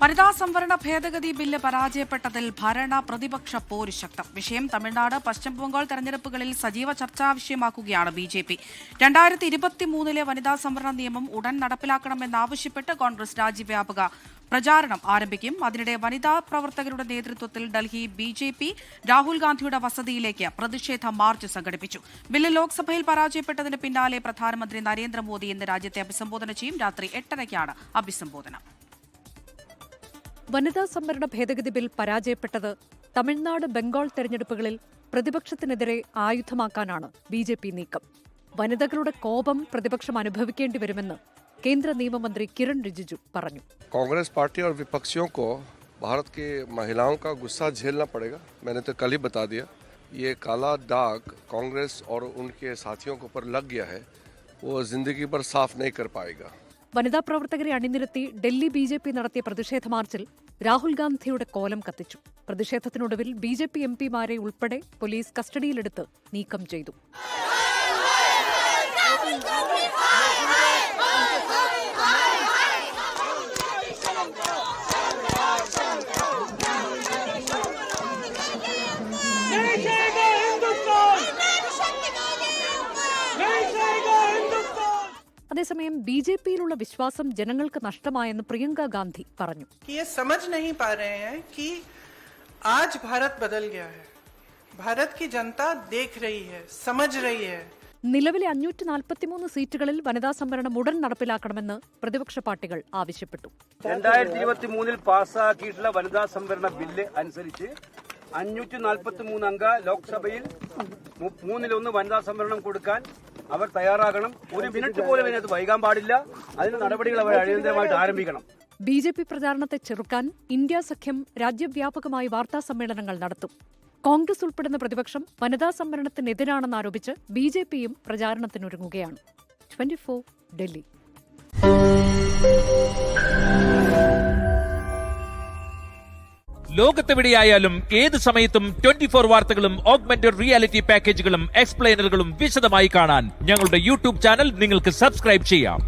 വനിതാ സംവരണ ഭേദഗതി ബില്ല് പരാജയപ്പെട്ടതിൽ ഭരണ പ്രതിപക്ഷ പോര് ശക്തം. വിഷയം തമിഴ്നാട്, പശ്ചിമബംഗാൾ തെരഞ്ഞെടുപ്പുകളിൽ സജീവ ചർച്ചാ വിഷയമാക്കുകയാണ് BJP. 2023 വനിതാ സംവരണ നിയമം ഉടൻ നടപ്പിലാക്കണമെന്നാവശ്യപ്പെട്ട് കോൺഗ്രസ് രാജ്യവ്യാപക പ്രചാരണം ആരംഭിക്കും. അതിനിടെ വനിതാ പ്രവർത്തകരുടെ നേതൃത്വത്തിൽ ഡൽഹി BJP രാഹുൽ ഗാന്ധിയുടെ വസതിയിലേക്ക് പ്രതിഷേധ മാർച്ച് സംഘടിപ്പിച്ചു. ബില്ല് ലോക്സഭയിൽ പരാജയപ്പെട്ടതിന് പിന്നാലെ പ്രധാനമന്ത്രി നരേന്ദ്രമോദി ഇന്ന് രാജ്യത്തെ അഭിസംബോധന ചെയ്യും. രാത്രി 8:30-ക്കാണ് അഭിസംബോധന. വനിതാ സംവരണ ഭേദഗതി ബിൽ പരാജയപ്പെട്ടത് തമിഴ്നാട്, ബംഗാൾ തെരഞ്ഞെടുപ്പുകളിൽ പ്രതിപക്ഷത്തിനെതിരെ ആയുധമാക്കാനാണ് BJP നീക്കം. വനിതകളുടെ കോപം പ്രതിപക്ഷം അനുഭവിക്കേണ്ടി വരുമെന്ന് കേന്ദ്ര നിയമമന്ത്രി കിരൺ റിജിജു പറഞ്ഞു. कांग्रेस पार्टी और विपक्षियों को भारत की महिलाओं का गुस्सा झेलना पड़ेगा. मैंने तो कल ही बता दिया, ये काला दाग कांग्रेस और उनके साथियों के ऊपर लग गया है, वो जिंदगी भर साफ नहीं कर पाएगा. വനിതാ പ്രവർത്തകരെ അണിനിരത്തി ഡൽഹി BJP നടത്തിയ പ്രതിഷേധ മാർച്ചിൽ രാഹുൽ ഗാന്ധിയുടെ കോലം കത്തിച്ചു. പ്രതിഷേധത്തിനൊടുവിൽ BJP MPമാരെ ഉൾപ്പെടെ പോലീസ് കസ്റ്റഡിയിലെടുത്ത് നീക്കം ചെയ്തു. അതേസമയം BJPയിലുള്ള വിശ്വാസം ജനങ്ങൾക്ക് നഷ്ടമായെന്ന് പ്രിയങ്ക ഗാന്ധി പറഞ്ഞു. समझ नहीं पा रहे हैं कि आज भारत बदल गया है. भारत की जनता देख रही है, समझ रही है. നിലവിലെ 543 സീറ്റുകളിൽ വനിതാ സംവരണം ഉടൻ നടപ്പിലാക്കണമെന്ന് പ്രതിപക്ഷ പാർട്ടികൾ ആവശ്യപ്പെട്ടു. 2023 പാസ്സാക്കിയിട്ടുള്ള വനിതാ സംവരണ ബില്ല് അനുസരിച്ച് 543 അംഗ ലോക്സഭയിൽ 3/1 വനിതാ സംവരണം കൊടുക്കാൻ അവർ തയ്യാറാകണം. ഒരു മിനിറ്റ് പോലും ഇതിനകത്ത് വൈകാൻ പാടില്ല. അതിന്റെ നടപടികൾ അവർ അടിയന്തരമായിട്ട് ആരംഭിക്കണം. BJP പ്രചാരണത്തെ ചെറുക്കാൻ ഇന്ത്യ സഖ്യം രാജ്യവ്യാപകമായി വാർത്താ സമ്മേളനങ്ങൾ നടത്തും. കോൺഗ്രസ് ഉൾപ്പെടുന്ന പ്രതിപക്ഷം വനിതാ സംവരണത്തിനെതിരാണെന്നാരോപിച്ച് BJPയും പ്രചാരണത്തിനൊരുങ്ങുകയാണ്. 24 ഡൽഹി. ലോകത്തെവിടെയായാലും ഏത് സമയത്തും 24 വാർത്തകളും ഓഗ്മെന്റഡ് റിയാലിറ്റി പാക്കേജുകളും എക്സ്പ്ലെയിനറുകളും വിശദമായി കാണാൻ ഞങ്ങളുടെ YouTube ചാനൽ നിങ്ങൾക്ക് സബ്സ്ക്രൈബ് ചെയ്യാം.